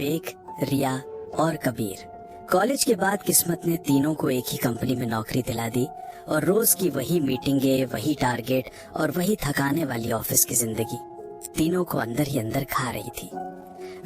विवेक, रिया और कबीर। कॉलेज के बाद किस्मत ने तीनों को एक ही कंपनी में नौकरी दिला दी और रोज की वही मीटिंगें, वही टारगेट और वही थकाने वाली ऑफिस की जिंदगी तीनों को अंदर ही अंदर खा रही थी।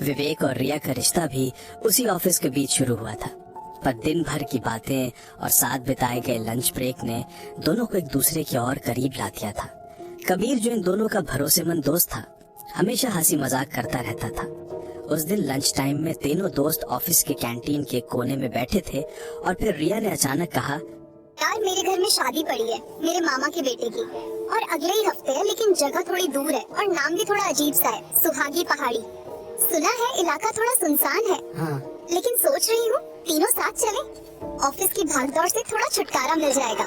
विवेक और रिया का रिश्ता भी उसी ऑफिस के बीच शुरू हुआ था, पर दिन भर की बातें और साथ बिताए गए लंच ब्रेक ने दोनों को एक दूसरे की और करीब ला दिया था। कबीर, जो इन दोनों का भरोसेमंद दोस्त था, हमेशा हंसी मजाक करता रहता था। उस दिन लंच टाइम में तीनों दोस्त ऑफिस के कैंटीन के कोने में बैठे थे और फिर रिया ने अचानक कहा, यार मेरे घर में शादी पड़ी है मेरे मामा के बेटे की, और अगले ही हफ्ते है, लेकिन जगह थोड़ी दूर है और नाम भी थोड़ा अजीब सा है, सुहागी पहाड़ी। सुना है इलाका थोड़ा सुनसान है। हाँ। लेकिन सोच रही हूँ तीनों साथ चलें, ऑफिस की भागदौड़ से थोड़ा छुटकारा मिल जाएगा।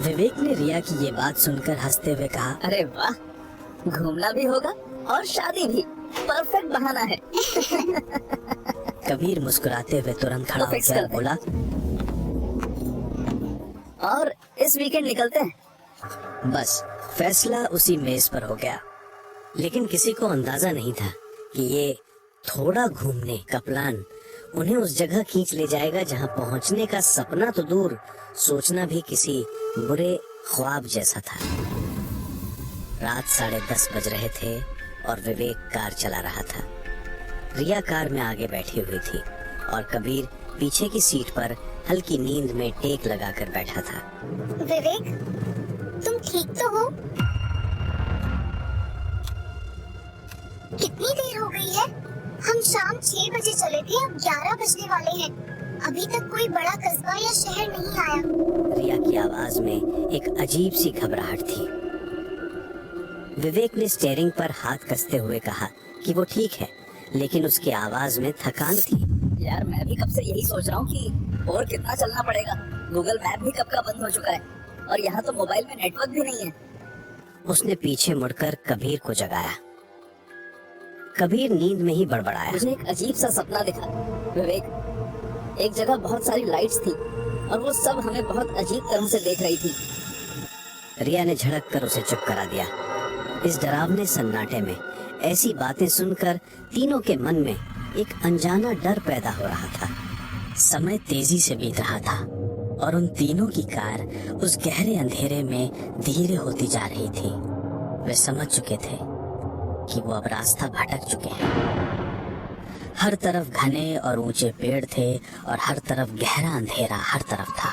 विवेक ने रिया की ये बात सुनकर हंसते हुए कहा, अरे वाह, घूमना भी होगा और शादी भी, परफेक्ट बहाना है। कबीर मुस्कुराते हुए तुरंत खड़ा होकर बोला, और इस वीकेंड निकलते हैं। बस फैसला उसी मेज पर हो गया। लेकिन किसी को अंदाजा नहीं था कि ये थोड़ा घूमने का प्लान उन्हें उस जगह खींच ले जाएगा जहां पहुंचने का सपना तो दूर, सोचना भी किसी बुरे ख्वाब जैसा था। रात 10:30 बज रहे थे और विवेक कार चला रहा था। रिया कार में आगे बैठी हुई थी और कबीर पीछे की सीट पर हल्की नींद में टेक लगाकर बैठा था। विवेक, तुम ठीक तो हो? कितनी देर हो गई है? हम शाम 6 बजे चले थे, अब 11 बजने वाले हैं। अभी तक कोई बड़ा कस्बा या शहर नहीं आया। रिया की आवाज में एक अजीब सी घबराहट थी। विवेक ने स्टीयरिंग पर हाथ कसते हुए कहा कि वो ठीक है, लेकिन उसकी आवाज में थकान थी। यार मैं भी कब से यही सोच रहा हूँ कि और कितना चलना पड़ेगा। गूगल मैप भी कब का बंद हो चुका है और यहाँ तो मोबाइल में नेटवर्क भी नहीं है। उसने पीछे मुड़कर कबीर को जगाया। कबीर नींद में ही बड़बड़ाया, मुझे एक अजीब सा सपना दिखा विवेक। एक जगह बहुत सारी लाइट्स थी और वो सब हमें बहुत अजीब तरह से देख रही थी। रिया ने झड़क कर उसे चुप करा दिया। इस डरावने सन्नाटे में ऐसी बातें सुनकर तीनों के मन में एक अनजाना डर पैदा हो रहा था। समय तेजी से बीत रहा था और उन तीनों की कार उस गहरे अंधेरे में धीरे होती जा रही थी। वे समझ चुके थे कि वो अब रास्ता भटक चुके हैं। हर तरफ घने और ऊंचे पेड़ थे और हर तरफ गहरा अंधेरा हर तरफ था।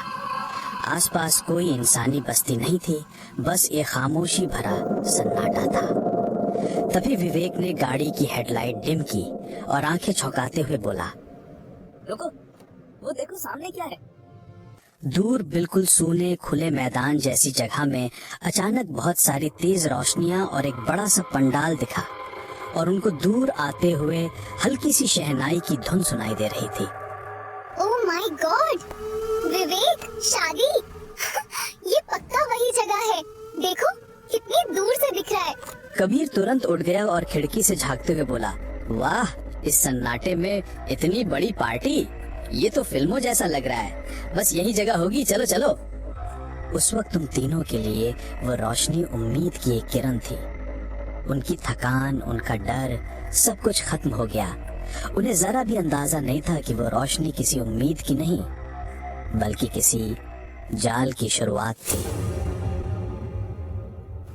आसपास कोई इंसानी बस्ती नहीं थी, बस एक खामोशी भरा सन्नाटा था। तभी विवेक ने गाड़ी की हेडलाइट डिम की और आंखें झौकाते हुए बोला, रुको, वो देखो सामने क्या है। दूर बिल्कुल सूने खुले मैदान जैसी जगह में अचानक बहुत सारी तेज रोशनियां और एक बड़ा सा पंडाल दिखा और उनको दूर आते हुए हल्की सी शहनाई की धुन सुनाई दे रही थी। ओह माय गॉड, विवेक, शादी! ये पक्का वही जगह है। देखो कितनी दूर से दिख रहा है। कबीर तुरंत उठ गया और खिड़की से झांकते हुए बोला, वाह, इस सन्नाटे में इतनी बड़ी पार्टी, ये तो फिल्मों जैसा लग रहा है। बस यही जगह होगी, चलो चलो। उस वक्त तुम तीनों के लिए वो रोशनी उम्मीद की एक किरण थी। उनकी थकान, उनका डर, सब कुछ खत्म हो गया। उन्हें जरा भी अंदाजा नहीं था कि वो रोशनी किसी उम्मीद की नहीं, बल्कि किसी जाल की शुरुआत थी।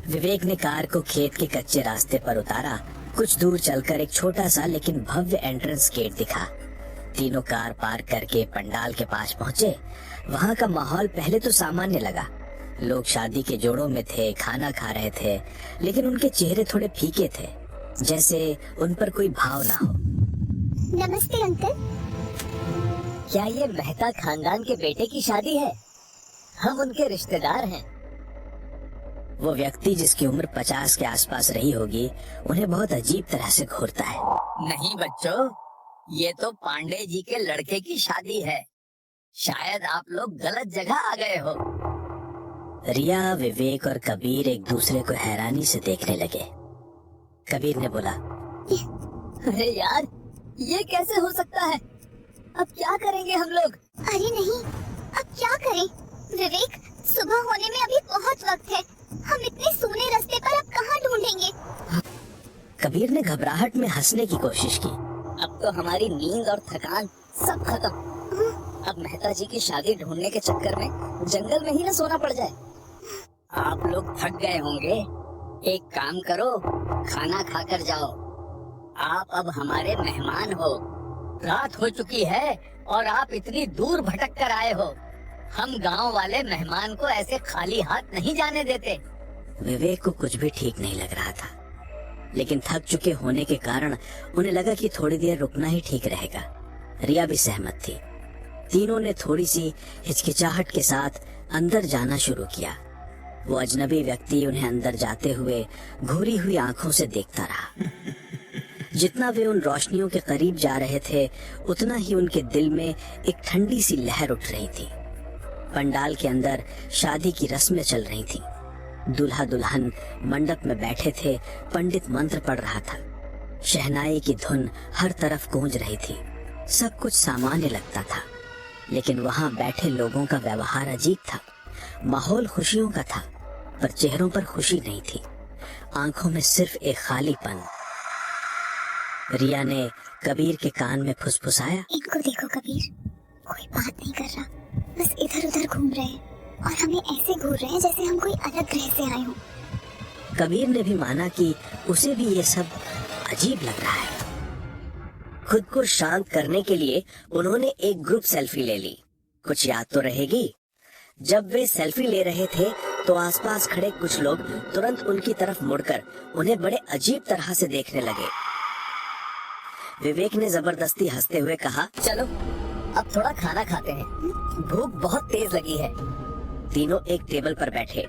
विवेक ने कार को खेत के कच्चे रास्ते पर उतारा। कुछ दूर चलकर एक छोटा सा लेकिन भव्य एंट्रेंस गेट दिखा। तीनों कार पार्क करके पंडाल के पास पहुंचे। वहां का माहौल पहले तो सामान्य लगा। लोग शादी के जोड़ों में थे, खाना खा रहे थे, लेकिन उनके चेहरे थोड़े फीके थे, जैसे उन पर कोई भाव ना हो। नमस्ते अंकल। क्या ये मेहता खानदान के बेटे की शादी है? हम उनके रिश्तेदार हैं। वो व्यक्ति जिसकी उम्र 50 के आसपास रही होगी, उन्हें बहुत अजीब तरह से घूरता है। नहीं बच्चों, ये तो पांडे जी के लड़के की शादी है। शायद आप लोग गलत जगह आ गए हो। रिया, विवेक और कबीर एक दूसरे को हैरानी से देखने लगे। कबीर ने बोला, अरे यार, ये कैसे हो सकता है? अब क्या करेंगे हम लोग? अरे नहीं, अब क्या करें? विवेक, सुबह होने में अभी बहुत वक्त है। हम इतने सूने रास्ते पर अब कहाँ ढूंढेंगे? कबीर ने घबराहट में हंसने की कोशिश की। अब तो हमारी नींद और थकान सब खत्म। अब मेहता जी की शादी ढूंढने के चक्कर में जंगल में ही ना सोना पड़ जाए। आप लोग थक गए होंगे, एक काम करो, खाना खाकर जाओ। आप अब हमारे मेहमान हो। रात हो चुकी है और आप इतनी दूर भटक कर आए हो। हम गांव वाले मेहमान को ऐसे खाली हाथ नहीं जाने देते। विवेक को कुछ भी ठीक नहीं लग रहा था, लेकिन थक चुके होने के कारण उन्हें लगा कि थोड़ी देर रुकना ही ठीक रहेगा। रिया भी सहमत थी। तीनों ने थोड़ी सी हिचकिचाहट के साथ अंदर जाना शुरू किया। वो अजनबी व्यक्ति उन्हें अंदर जाते हुए घूरी हुई आंखों से देखता रहा। जितना वे उन रोशनियों के करीब जा रहे थे, उतना ही उनके दिल में एक ठंडी सी लहर उठ रही थी। पंडाल के अंदर शादी की रस्में चल रही थीं। दूल्हा दुल्हन मंडप में बैठे थे। पंडित मंत्र पढ़ रहा था। शहनाई की धुन हर तरफ गूंज रही थी। सब कुछ सामान्य लगता था, लेकिन वहां बैठे लोगों का व्यवहार अजीब था। माहौल खुशियों का था, पर चेहरों पर खुशी नहीं थी। आंखों में सिर्फ एक खालीपन। रिया ने कबीर के कान में फुसफुसाया, इनको देखो कबीर, कोई बात नहीं कर रहा, बस इधर उधर घूम रहे हैं और हमें ऐसे घूर रहे हैं जैसे हम कोई अलग ग्रह से आए हों। कबीर ने भी माना कि उसे भी ये सब अजीब लग रहा है। खुद को शांत करने के लिए उन्होंने एक ग्रुप सेल्फी ले ली। कुछ याद तो रहेगी। जब वे सेल्फी ले रहे थे तो आसपास खड़े कुछ लोग तुरंत उनकी तरफ मुड़कर उन्हें बड़े अजीब तरह से देखने लगे। विवेक ने जबरदस्ती हंसते हुए कहा, चलो अब थोड़ा खाना खाते हैं, भूख बहुत तेज लगी है। तीनों एक टेबल पर बैठे।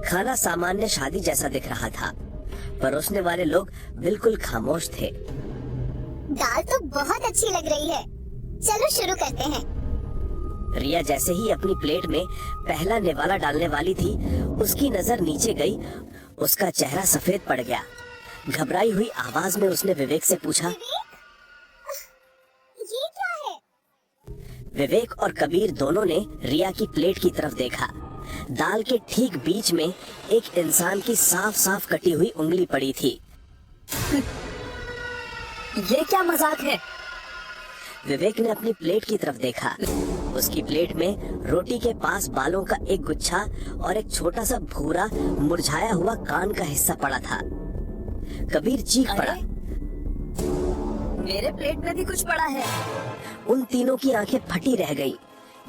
खाना सामान्य शादी जैसा दिख रहा था। परोसने वाले लोग बिल्कुल खामोश थे। दाल तो बहुत अच्छी लग रही है, चलो शुरू करते हैं। रिया जैसे ही अपनी प्लेट में पहला निवाला डालने वाली थी, उसकी नजर नीचे गई। उसका चेहरा सफेद पड़ गया। घबराई हुई आवाज में उसने विवेक से पूछा, ये क्या है? विवेक और कबीर दोनों ने रिया की प्लेट की तरफ देखा। दाल के ठीक बीच में एक इंसान की साफ साफ कटी हुई उंगली पड़ी थी। ये क्या मजाक है? विवेक ने अपनी प्लेट की तरफ देखा। उसकी प्लेट में रोटी के पास बालों का एक गुच्छा और एक छोटा सा भूरा मुरझाया हुआ कान का हिस्सा पड़ा था। कबीर चीख पड़ा, मेरे प्लेट में भी कुछ पड़ा है। उन तीनों की आंखें फटी रह गई।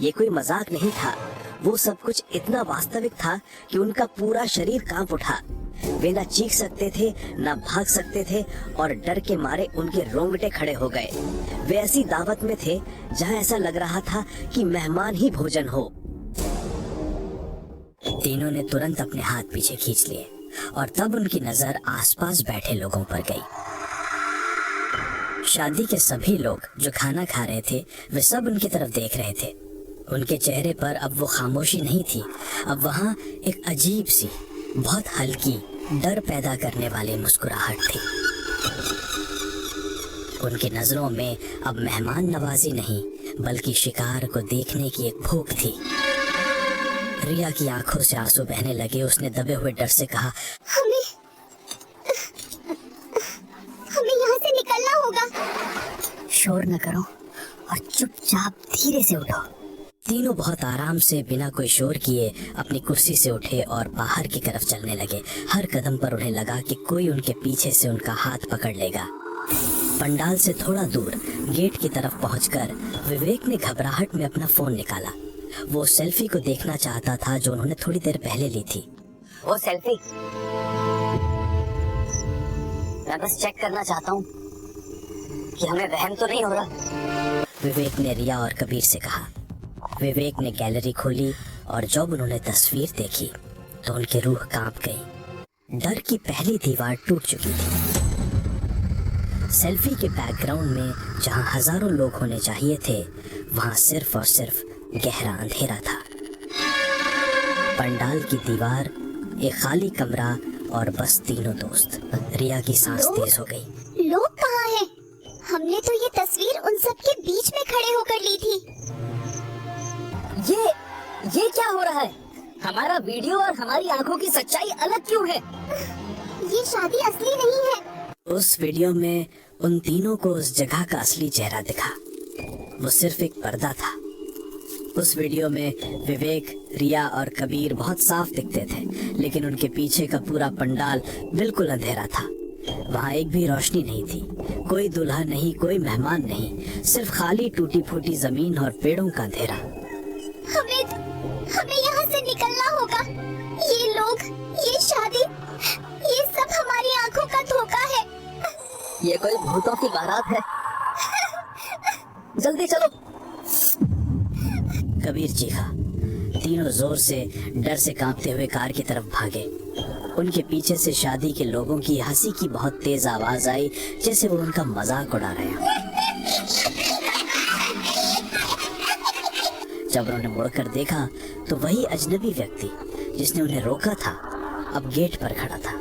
ये कोई मजाक नहीं था। वो सब कुछ इतना वास्तविक था कि उनका पूरा शरीर कांप उठा। वे ना चीख सकते थे, ना भाग सकते थे और डर के मारे उनके रोंगटे खड़े हो गए। वे ऐसी दावत में थे जहां ऐसा लग रहा था कि मेहमान ही भोजन हो। तीनों ने तुरंत अपने हाथ पीछे खींच लिए और तब उनकी नजर आसपास बैठे लोगों पर गई। शादी के सभी लोग जो खाना खा रहे थे, वे सब उनकी तरफ देख रहे थे। उनके चेहरे पर अब वो खामोशी नहीं थी। अब वहाँ एक अजीब सी, बहुत हल्की, डर पैदा करने वाली मुस्कुराहट थी। उनकी नजरों में अब मेहमान नवाजी नहीं, बल्कि शिकार को देखने की एक भूख थी। रिया की आंखों से आंसू बहने लगे। उसने दबे हुए डर से कहा, हमें यहाँ से निकलना होगा। शोर न करो और चुपचाप धीरे से उठो। तीनों बहुत आराम से बिना कोई शोर किए अपनी कुर्सी से उठे और बाहर की तरफ चलने लगे। हर कदम पर उन्हें लगा कि कोई उनके पीछे से उनका हाथ पकड़ लेगा। पंडाल से थोड़ा दूर गेट की तरफ पहुंचकर विवेक ने घबराहट में अपना फोन निकाला। वो सेल्फी को देखना चाहता था जो उन्होंने थोड़ी देर पहले ली थी। वो सेल्फी मैं बस चेक करना चाहता हूँ कि हमें वहम तो नहीं हो रहा। विवेक ने रिया और कबीर से कहा। विवेक ने गैलरी खोली और जब उन्होंने तस्वीर देखी तो उनकी रूह कांप गई। डर की पहली दीवार टूट चुकी थी। सेल्फी के बैकग्राउंड में जहां हजारों लोग होने चाहिए थे, वहां सिर्फ और सिर्फ गहरा अंधेरा था। पंडाल की दीवार, एक खाली कमरा और बस तीनों दोस्त। रिया की सांस तेज हो गई। लोग कहाँ हैं? हमने तो ये तस्वीर उन सब के बीच में खड़े होकर ली थी। ये क्या हो रहा है? हमारा वीडियो और हमारी आंखों की सच्चाई अलग क्यों है? ये शादी असली नहीं है। उस वीडियो में उन तीनों को उस जगह का असली चेहरा दिखा। वो सिर्फ एक पर्दा था। उस वीडियो में विवेक, रिया और कबीर बहुत साफ दिखते थे, लेकिन उनके पीछे का पूरा पंडाल बिल्कुल अंधेरा था। वहाँ एक भी रोशनी नहीं थी, कोई दूल्हा नहीं, कोई मेहमान नहीं, सिर्फ खाली टूटी फूटी जमीन और पेड़ों का अंधेरा। हमें यहाँ से निकलना होगा। ये लोग, ये शादी, ये सब हमारी आंखों का धोखा है। ये कोई भूतों की बारात है। जल्दी चलो। कबीर चीखा। तीनों जोर से, डर से कांपते हुए कार की तरफ भागे। उनके पीछे से शादी के लोगों की हंसी की बहुत तेज आवाज आई, जैसे वो उनका मजाक उड़ा रहे हों। जब उन्होंने मुड़कर देखा तो वही अजनबी व्यक्ति जिसने उन्हें रोका था अब गेट पर खड़ा था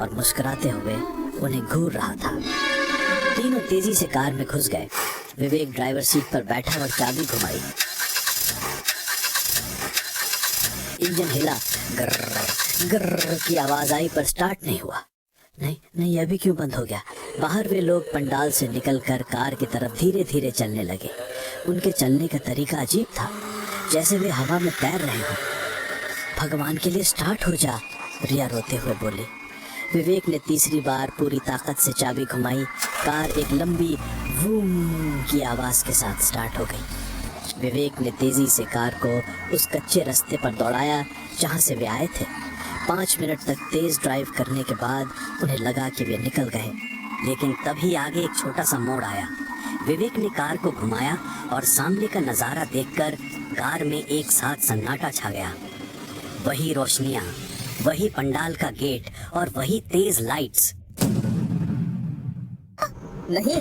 और मुस्कुराते हुए उन्हें घूर रहा था। तीनों तेजी से कार में घुस गए। विवेक ड्राइवर सीट पर बैठा और चाबी घुमाई। इंजन हिला, गर्र गर्र की आवाज आई, पर स्टार्ट नहीं हुआ। नहीं, अभी क्यों बंद हो गया? बाहर वे लोग पंडाल से निकलकर कार की तरफ धीरे धीरे चलने लगे। उनके चलने का तरीका अजीब था, जैसे वे हवा में तैर रहे हों। भगवान के लिए स्टार्ट हो जा, रिया रोते हुए बोली। विवेक ने तीसरी बार पूरी ताकत से चाबी घुमाई। कार एक लंबी वूम की आवाज के साथ स्टार्ट हो गई। विवेक ने तेजी से कार को उस कच्चे रास्ते पर दौड़ाया जहां से वे आए थे। 5 मिनट तक तेज ड्राइव करने के बाद उन्हें लगा कि वे निकल गए, लेकिन तभी आगे एक छोटा सा मोड़ आया। विवेक ने कार को घुमाया और सामने का नजारा देखकर कार में एक साथ सन्नाटा छा गया। वही रोशनियां, वही पंडाल का गेट और वही तेज लाइट्स। नहीं,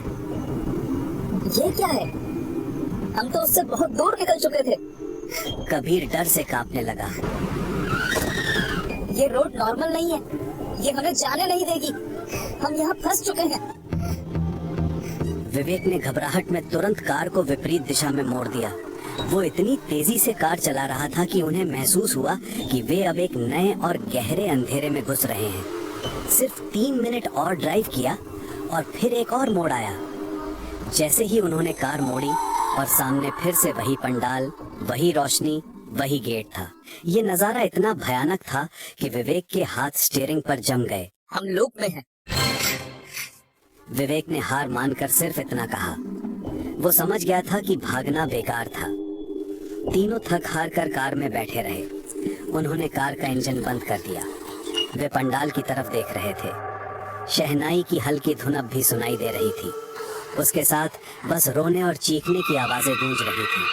ये क्या है? हम तो उससे बहुत दूर निकल चुके थे। कबीर डर से कांपने लगा। ये रोड नॉर्मल नहीं है, ये हमें जाने नहीं देगी। हम यहाँ फंस चुके हैं। विवेक ने घबराहट में तुरंत कार को विपरीत दिशा में मोड़ दिया। वो इतनी तेजी से कार चला रहा था कि उन्हें महसूस हुआ कि वे अब एक नए और गहरे अंधेरे में घुस रहे हैं। सिर्फ 3 मिनट और ड्राइव किया और फिर एक और मोड़ आया। जैसे ही उन्होंने कार मोड़ी और सामने फिर से वही पंडाल, वही रोशनी, वही गेट था। ये नजारा इतना भयानक था कि विवेक के हाथ स्टीयरिंग पर जम गए। हम लूप में हैं। विवेक ने हार मानकर सिर्फ इतना कहा। वो समझ गया था कि भागना बेकार था। तीनों थक हार कर कार में बैठे रहे। उन्होंने कार का इंजन बंद कर दिया। वे पंडाल की तरफ देख रहे थे। शहनाई की हल्की धुन अब भी सुनाई दे रही थी। उसके साथ बस रोने और चीखने की आवाजें गूंज रही थी।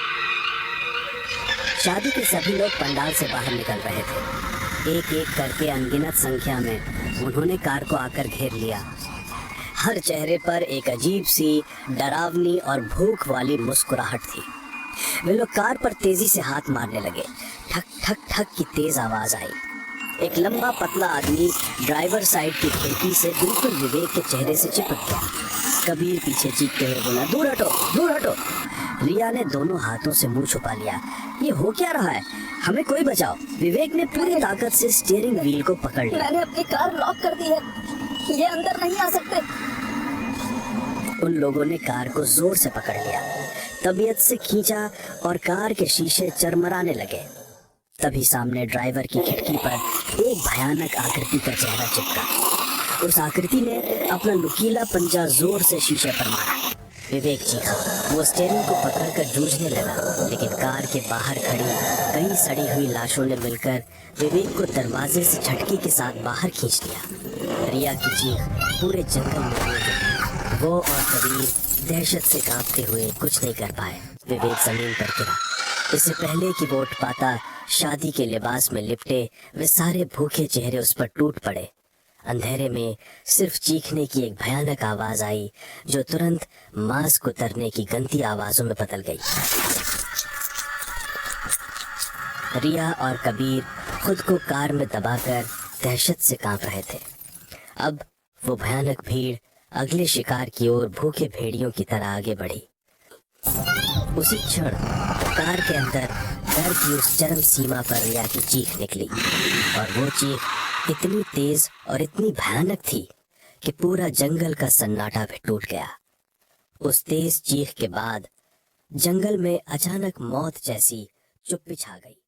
शादी के सभी लोग पंडाल से बाहर निकल रहे थे। एक एक करके अनगिनत संख्या में उन्होंने कार को आकर घेर लिया। हर चेहरे पर एक अजीब सी डरावनी और भूख वाली मुस्कुराहट थी। वे लोग कार पर तेजी से हाथ मारने लगे। ठक ठक ठक की तेज आवाज आई। एक लंबा पतला आदमी ड्राइवर साइड की खिड़की से बिल्कुल विवेक के चेहरे से चिपक गया। कबीर पीछे चीखते हुए बोला, दूर हटो, दूर हटो। रिया ने दोनों हाथों से मुंह छुपा लिया। ये हो क्या रहा है? हमें कोई बचाओ। विवेक ने पूरी ताकत से स्टीयरिंग व्हील को पकड़ लिया। मैंने अपनी कार लॉक कर दी है, ये अंदर नहीं आ सकते। उन लोगों ने कार को जोर से पकड़ लिया, तबीयत से खींचा और कार के शीशे चरमराने लगे। तभी सामने ड्राइवर की खिड़की पर एक भयानक आकृति का चेहरा चिपका। उस आकृति ने अपना नुकीला पंजा जोर से शीशे पर मारा। विवेक चीखा। वो स्टीयरिंग को पकड़कर जूझने लगा, लेकिन कार के बाहर खड़ी कई सड़ी हुई लाशों ने मिलकर विवेक को दरवाजे से झटके के साथ बाहर खींच लिया। रिया की चीख पूरे जंगल में गूंजी। वो और कबीर दहशत से कांपते हुए कुछ नहीं कर पाए। विवेक जमीन पर गिरा। इससे पहले कि वो उठ पाता, शादी के लिबास में लिपटे वे सारे भूखे चेहरे उस पर टूट पड़े। अंधेरे में सिर्फ चीखने की एक भयानक आवाज आई, जो तुरंत मास्क उतरने की गंदी आवाजों में बदल गई। रिया और कबीर खुद को कार में दबाकर दहशत से कांप रहे थे। अब वो भयानक भीड़ अगले शिकार की ओर भूखे भेड़ियों की तरह आगे बढ़ी। उसी क्षण कार के अंदर डर की उस चरम सीमा पर रिया की चीख निकली, और वो चीख इतनी तेज और इतनी भयानक थी कि पूरा जंगल का सन्नाटा भी टूट गया। उस तेज चीख के बाद जंगल में अचानक मौत जैसी चुप्पी छा गई।